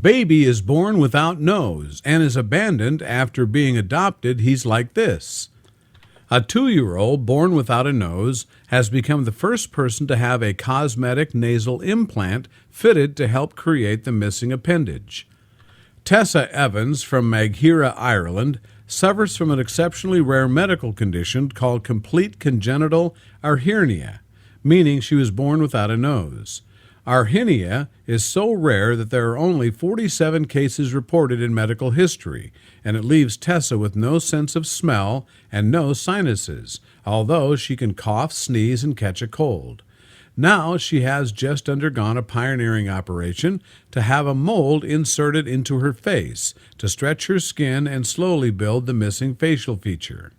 Baby is born without nose and is abandoned after being adopted. He's like this. A 2-year-old born without a nose has become the first person to have a cosmetic nasal implant fitted to help create the missing appendage. Tessa Evans from Maghera, Ireland, suffers from an exceptionally rare medical condition called complete congenital arrhythmia, meaning she was born without a nose. Arrhythmia is so rare that there are only 47 cases reported in medical history, and it leaves Tessa with no sense of smell and no sinuses, although she can cough, sneeze, and catch a cold. Now she has just undergone a pioneering operation to have a mold inserted into her face to stretch her skin and slowly build the missing facial feature.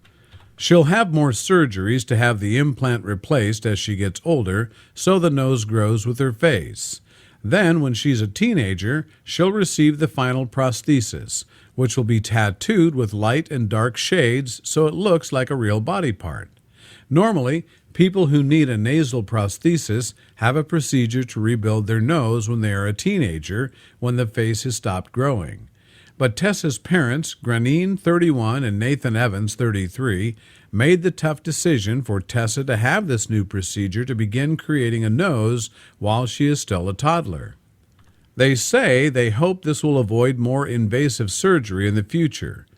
She'll have more surgeries to have the implant replaced as she gets older, so the nose grows with her face. Then, when she's a teenager, she'll receive the final prosthesis, which will be tattooed with light and dark shades so it looks like a real body part. Normally, people who need a nasal prosthesis have a procedure to rebuild their nose when they are a teenager, when the face has stopped growing. But Tessa's parents, Granine, 31, and Nathan Evans, 33, made the tough decision for Tessa to have this new procedure to begin creating a nose while she is still a toddler. They say they hope this will avoid more invasive surgery in the future.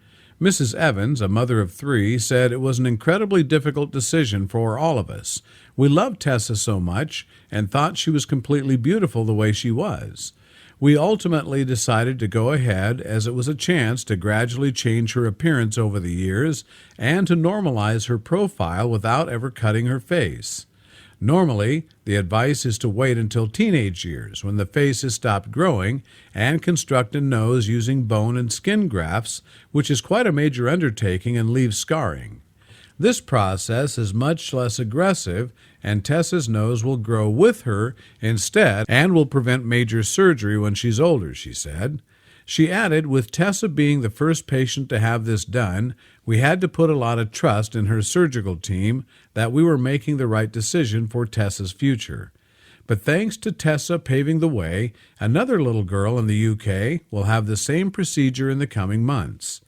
Mrs. Evans, a mother of 3, said it was an incredibly difficult decision for all of us. We loved Tessa so much and thought she was completely beautiful the way she was. We ultimately decided to go ahead as it was a chance to gradually change her appearance over the years and to normalize her profile without ever cutting her face. Normally, the advice is to wait until teenage years when the face has stopped growing and construct a nose using bone and skin grafts, which is quite a major undertaking and leaves scarring. This process is much less aggressive, and Tessa's nose will grow with her instead and will prevent major surgery when she's older, she said. She added, with Tessa being the first patient to have this done, we had to put a lot of trust in her surgical team that we were making the right decision for Tessa's future. But thanks to Tessa paving the way, another little girl in the UK will have the same procedure in the coming months.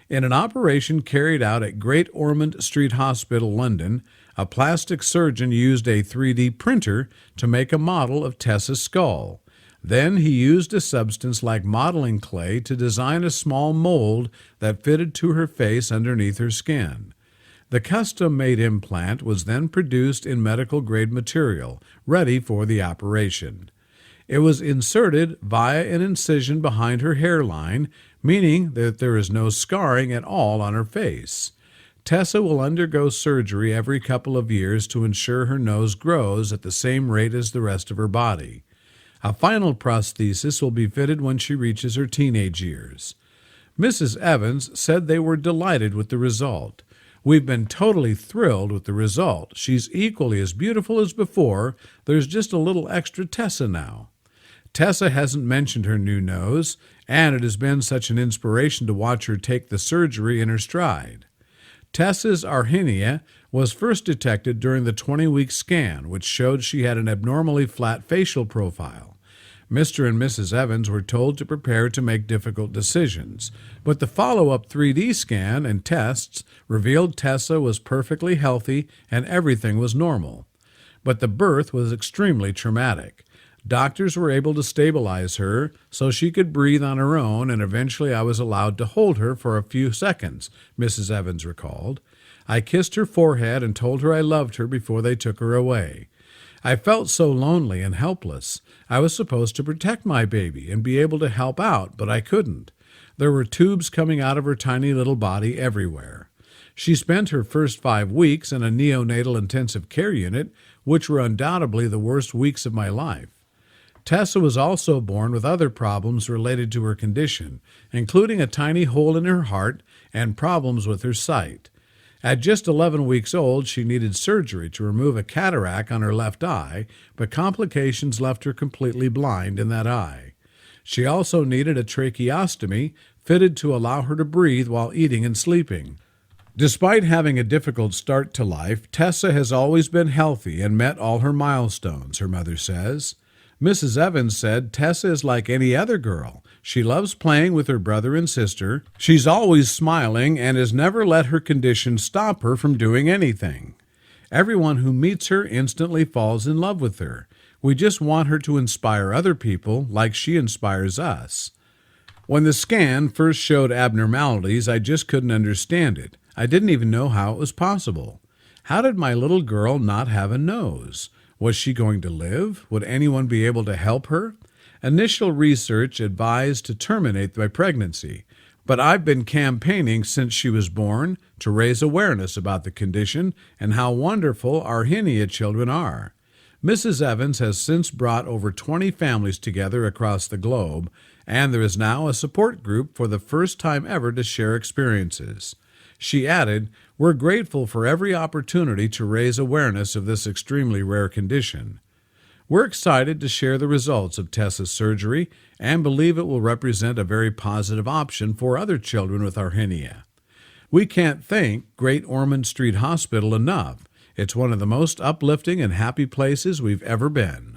In an operation carried out at Great Ormond Street Hospital, London, a plastic surgeon used a 3D printer to make a model of Tessa's skull. Then he used a substance like modeling clay to design a small mold that fitted to her face underneath her skin. The custom-made implant was then produced in medical-grade material, ready for the operation. It was inserted via an incision behind her hairline, meaning that there is no scarring at all on her face. Tessa will undergo surgery every couple of years to ensure her nose grows at the same rate as the rest of her body. A final prosthesis will be fitted when she reaches her teenage years. Mrs. Evans said they were delighted with the result. We've been totally thrilled with the result. She's equally as beautiful as before. There's just a little extra Tessa now. Tessa hasn't mentioned her new nose, and it has been such an inspiration to watch her take the surgery in her stride. Tessa's arrhythmia was first detected during the 20-week scan, which showed she had an abnormally flat facial profile. Mr. and Mrs. Evans were told to prepare to make difficult decisions, but the follow-up 3D scan and tests revealed Tessa was perfectly healthy and everything was normal. But the birth was extremely traumatic. Doctors were able to stabilize her so she could breathe on her own, and eventually I was allowed to hold her for a few seconds, Mrs. Evans recalled. I kissed her forehead and told her I loved her before they took her away. I felt so lonely and helpless. I was supposed to protect my baby and be able to help out, but I couldn't. There were tubes coming out of her tiny little body everywhere. She spent her first 5 weeks in a neonatal intensive care unit, which were undoubtedly the worst weeks of my life. Tessa was also born with other problems related to her condition, including a tiny hole in her heart and problems with her sight. At just 11 weeks old, she needed surgery to remove a cataract on her left eye, but complications left her completely blind in that eye. She also needed a tracheostomy fitted to allow her to breathe while eating and sleeping. Despite having a difficult start to life, Tessa has always been healthy and met all her milestones, her mother says. Mrs. Evans said, Tessa is like any other girl. She loves playing with her brother and sister. She's always smiling and has never let her condition stop her from doing anything. Everyone who meets her instantly falls in love with her. We just want her to inspire other people like she inspires us. When the scan first showed abnormalities, I just couldn't understand it. I didn't even know how it was possible. How did my little girl not have a nose? Was she going to live? Would anyone be able to help her? Initial research advised to terminate my pregnancy, but I've been campaigning since she was born to raise awareness about the condition and how wonderful our hernia children are. Mrs. Evans has since brought over 20 families together across the globe, and there is now a support group for the first time ever to share experiences. She added, "We're grateful for every opportunity to raise awareness of this extremely rare condition. We're excited to share the results of Tessa's surgery and believe it will represent a very positive option for other children with our hernia. We can't thank Great Ormond Street Hospital enough. It's one of the most uplifting and happy places we've ever been."